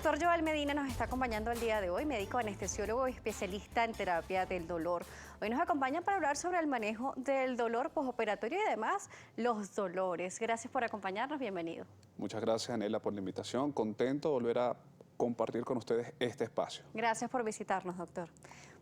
doctor Joel Medina nos está acompañando el día de hoy, médico anestesiólogo y especialista en terapia del dolor. Hoy nos acompaña para hablar sobre el manejo del dolor postoperatorio y además los dolores. Gracias por acompañarnos, bienvenido. Muchas gracias, Anela, por la invitación. Contento de volver a compartir con ustedes este espacio. Gracias por visitarnos, doctor.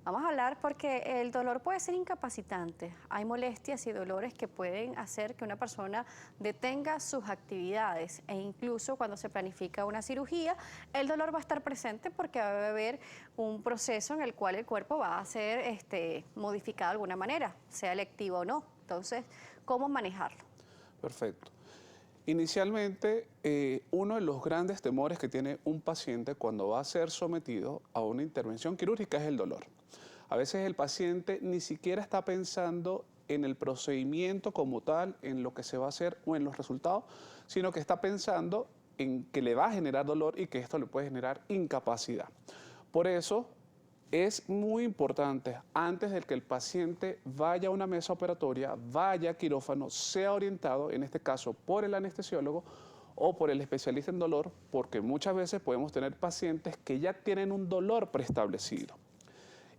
Vamos a hablar porque el dolor puede ser incapacitante. Hay molestias y dolores que pueden hacer que una persona detenga sus actividades e incluso cuando se planifica una cirugía, el dolor va a estar presente porque va a haber un proceso en el cual el cuerpo va a ser modificado de alguna manera, sea electivo o no. Entonces, ¿cómo manejarlo? Perfecto. Inicialmente, uno de los grandes temores que tiene un paciente cuando va a ser sometido a una intervención quirúrgica es el dolor. A veces el paciente ni siquiera está pensando en el procedimiento como tal, en lo que se va a hacer o en los resultados, sino que está pensando en que le va a generar dolor y que esto le puede generar incapacidad. Por eso es muy importante, antes de que el paciente vaya a una mesa operatoria, vaya a quirófano, sea orientado, en este caso, por el anestesiólogo o por el especialista en dolor, porque muchas veces podemos tener pacientes que ya tienen un dolor preestablecido.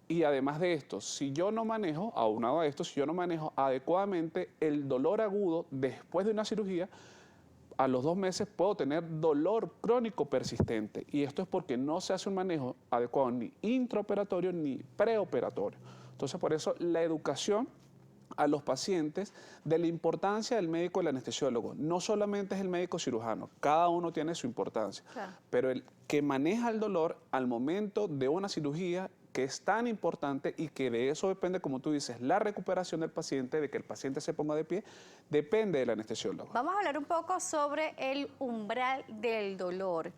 Y además de esto, si yo no manejo, aunado a esto, si yo no manejo adecuadamente el dolor agudo después de una cirugía, a los 2 meses puedo tener dolor crónico persistente. Y esto es porque no se hace un manejo adecuado ni intraoperatorio ni preoperatorio. Entonces, por eso la educación a los pacientes de la importancia del médico y el anestesiólogo. No solamente es el médico cirujano, cada uno tiene su importancia. Claro. Pero el que maneja el dolor al momento de una cirugía, que es tan importante y que de eso depende, como tú dices, la recuperación del paciente, de que el paciente se ponga de pie, depende del anestesiólogo. Vamos a hablar un poco sobre el umbral del dolor.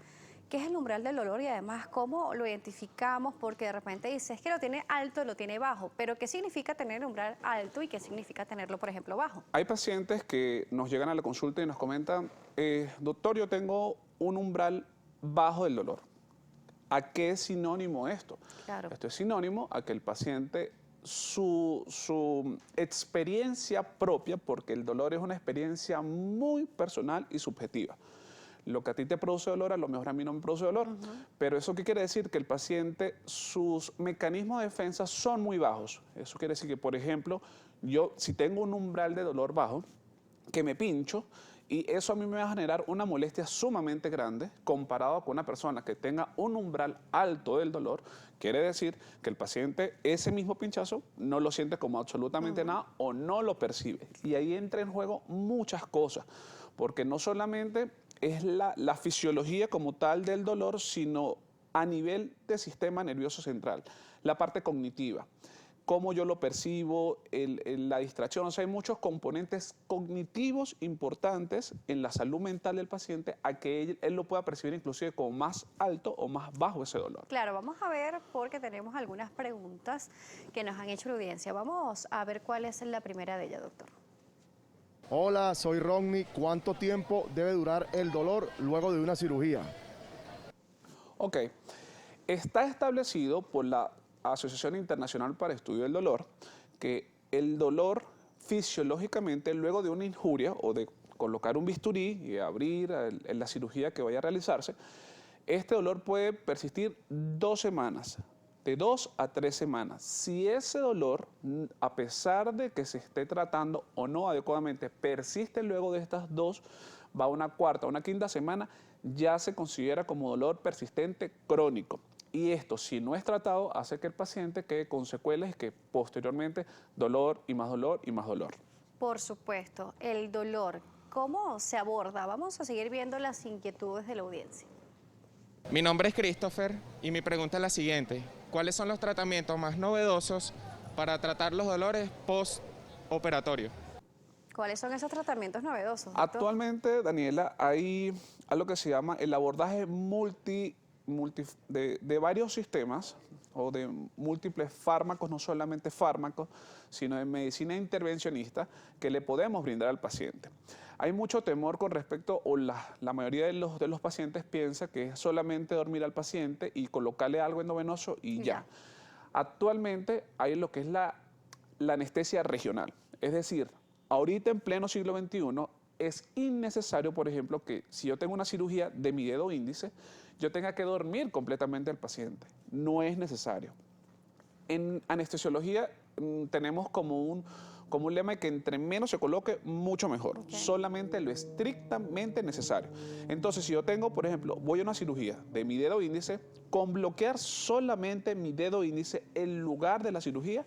¿Qué es el umbral del dolor y además cómo lo identificamos? Porque de repente dices es que lo tiene alto, lo tiene bajo, pero ¿qué significa tener el umbral alto y qué significa tenerlo, por ejemplo, bajo? Hay pacientes que nos llegan a la consulta y nos comentan, doctor, yo tengo un umbral bajo del dolor. ¿A qué es sinónimo esto? Claro. Esto es sinónimo a que el paciente, su experiencia propia, porque el dolor es una experiencia muy personal y subjetiva. Lo que a ti te produce dolor, a lo mejor a mí no me produce dolor. Pero ¿eso qué quiere decir? Que el paciente, sus mecanismos de defensa son muy bajos. Eso quiere decir que, por ejemplo, yo si tengo un umbral de dolor bajo, que me pincho, y eso a mí me va a generar una molestia sumamente grande comparado con una persona que tenga un umbral alto del dolor. Quiere decir que el paciente ese mismo pinchazo no lo siente como absolutamente nada o no lo percibe. Y ahí entra en juego muchas cosas, porque no solamente es la fisiología como tal del dolor, sino a nivel del sistema nervioso central, la parte cognitiva. Cómo yo lo percibo, la distracción. O sea, hay muchos componentes cognitivos importantes en la salud mental del paciente a que él lo pueda percibir inclusive como más alto o más bajo ese dolor. Claro, vamos a ver porque tenemos algunas preguntas que nos han hecho la audiencia. Vamos a ver cuál es la primera de ellas, doctor. Hola, soy Rodney. ¿Cuánto tiempo debe durar el dolor luego de una cirugía? Ok, está establecido por la Asociación Internacional para Estudio del Dolor, que el dolor fisiológicamente luego de una injuria o de colocar un bisturí y abrir en la cirugía que vaya a realizarse, este dolor puede persistir 2 semanas, de 2 a 3 semanas. Si ese dolor, a pesar de que se esté tratando o no adecuadamente, persiste luego de estas 2, va a una cuarta o una quinta semana, ya se considera como dolor persistente crónico. Y esto, si no es tratado, hace que el paciente quede con secuelas y que posteriormente dolor y más dolor y más dolor. Por supuesto, el dolor, ¿cómo se aborda? Vamos a seguir viendo las inquietudes de la audiencia. Mi nombre es Christopher y mi pregunta es la siguiente. ¿Cuáles son los tratamientos más novedosos para tratar los dolores postoperatorios? ¿Cuáles son esos tratamientos novedosos, doctor? Actualmente, Daniela, hay algo que se llama el abordaje de varios sistemas o de múltiples fármacos, no solamente fármacos, sino de medicina intervencionista que le podemos brindar al paciente. Hay mucho temor con respecto, o la mayoría de los pacientes piensa que es solamente dormir al paciente y colocarle algo endovenoso y ya. Actualmente hay lo que es la anestesia regional, es decir, ahorita en pleno siglo XXI es innecesario, por ejemplo, que si yo tengo una cirugía de mi dedo índice, yo tenga que dormir completamente al paciente. No es necesario. En anestesiología tenemos como un lema que entre menos se coloque, mucho mejor. Ok. Solamente lo estrictamente necesario. Entonces, si yo tengo, por ejemplo, voy a una cirugía de mi dedo índice, con bloquear solamente mi dedo índice en lugar de la cirugía,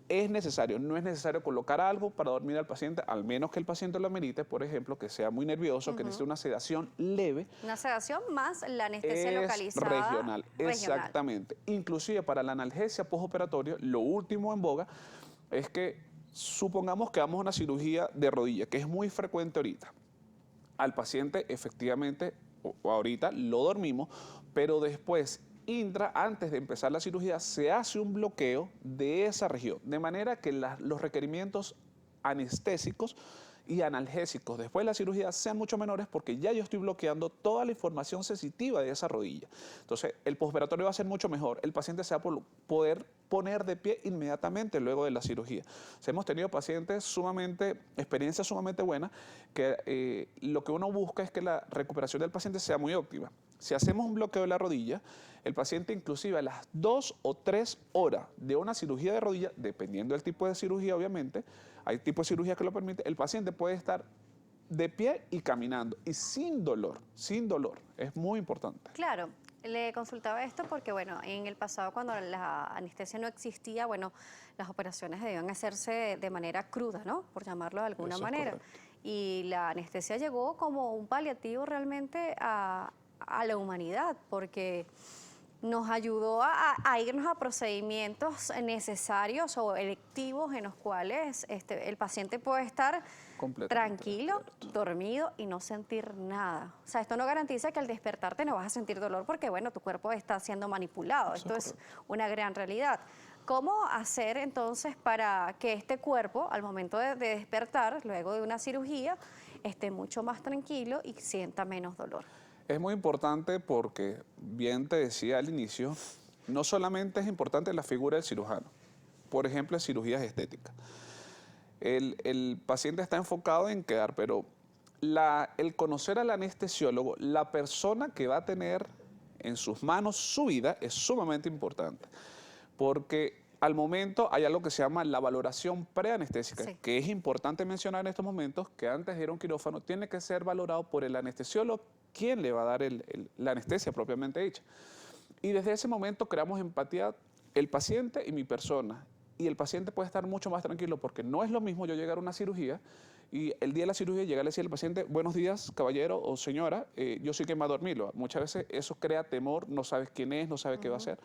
es necesario. No es necesario colocar algo para dormir al paciente, al menos que el paciente lo amerite, por ejemplo, que sea muy nervioso, que necesite una sedación leve. Una sedación más la anestesia Es localizada. regional, exactamente. Inclusive para la analgesia postoperatoria, lo último en boga es que supongamos que vamos a una cirugía de rodilla, que es muy frecuente ahorita. Al paciente efectivamente, o ahorita lo dormimos, pero después, antes de empezar la cirugía, se hace un bloqueo de esa región, de manera que los requerimientos anestésicos y analgésicos después de la cirugía sean mucho menores porque ya yo estoy bloqueando toda la información sensitiva de esa rodilla. Entonces, el postoperatorio va a ser mucho mejor. El paciente se va a poder poner de pie inmediatamente luego de la cirugía. O sea, hemos tenido pacientes experiencias sumamente buenas, que lo que uno busca es que la recuperación del paciente sea muy óptima. Si hacemos un bloqueo de la rodilla, el paciente inclusive a las 2 o 3 horas de una cirugía de rodilla, dependiendo del tipo de cirugía obviamente, hay tipos de cirugía que lo permite, el paciente puede estar de pie y caminando y sin dolor, sin dolor. Es muy importante. Claro, le consultaba esto porque, bueno, en el pasado cuando la anestesia no existía, bueno, las operaciones debían hacerse de manera cruda, ¿no? Por llamarlo de alguna Eso es manera. correcto. Y la anestesia llegó como un paliativo realmente a la humanidad, porque nos ayudó a irnos a procedimientos necesarios o electivos en los cuales el paciente puede estar Completamente tranquilo, despierto. dormido y no sentir nada. O sea, esto no garantiza que al despertarte no vas a sentir dolor porque, bueno, tu cuerpo está siendo manipulado. Eso Esto es es una gran realidad. ¿Cómo hacer entonces para que este cuerpo, al momento de despertar, luego de una cirugía, esté mucho más tranquilo y sienta menos dolor? Es muy importante porque, bien te decía al inicio, no solamente es importante la figura del cirujano, por ejemplo, en cirugías estéticas. El paciente está enfocado en quedar, pero el conocer al anestesiólogo, la persona que va a tener en sus manos su vida, es sumamente importante. Porque al momento hay algo que se llama la valoración preanestésica, Sí. que es importante mencionar en estos momentos que antes de ir a un quirófano tiene que ser valorado por el anestesiólogo, quien le va a dar la anestesia propiamente dicha. Y desde ese momento creamos empatía el paciente y mi persona. Y el paciente puede estar mucho más tranquilo porque no es lo mismo yo llegar a una cirugía y el día de la cirugía llegar a decirle al paciente, buenos días, caballero o señora, yo soy quien va a dormirlo. Muchas veces eso crea temor, no sabes quién es, no sabes qué va a hacer.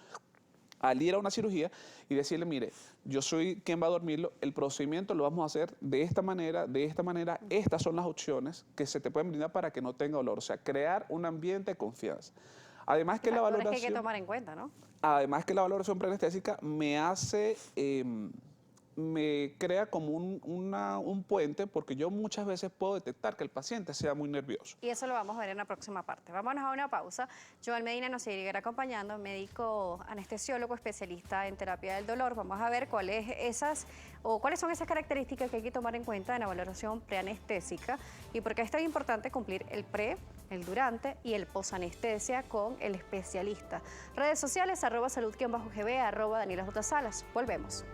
Al ir a una cirugía y decirle, mire, yo soy quien va a dormirlo, el procedimiento lo vamos a hacer de esta manera, estas son las opciones que se te pueden brindar para que no tenga dolor. O sea, crear un ambiente de confianza. Además que la Factores que hay que valoración... tomar en cuenta, ¿no? Además que la valoración preanestésica me crea como un puente porque yo muchas veces puedo detectar que el paciente sea muy nervioso. Y eso lo vamos a ver en la próxima parte. Vámonos a una pausa. Joel Medina nos seguirá acompañando, médico anestesiólogo, especialista en terapia del dolor. Vamos a ver cuáles son esas características que hay que tomar en cuenta en la valoración preanestésica y por qué es tan importante cumplir el pre, el durante y el posanestesia con el especialista. Redes sociales, @salud_gb, @Daniela J. Salas. Volvemos.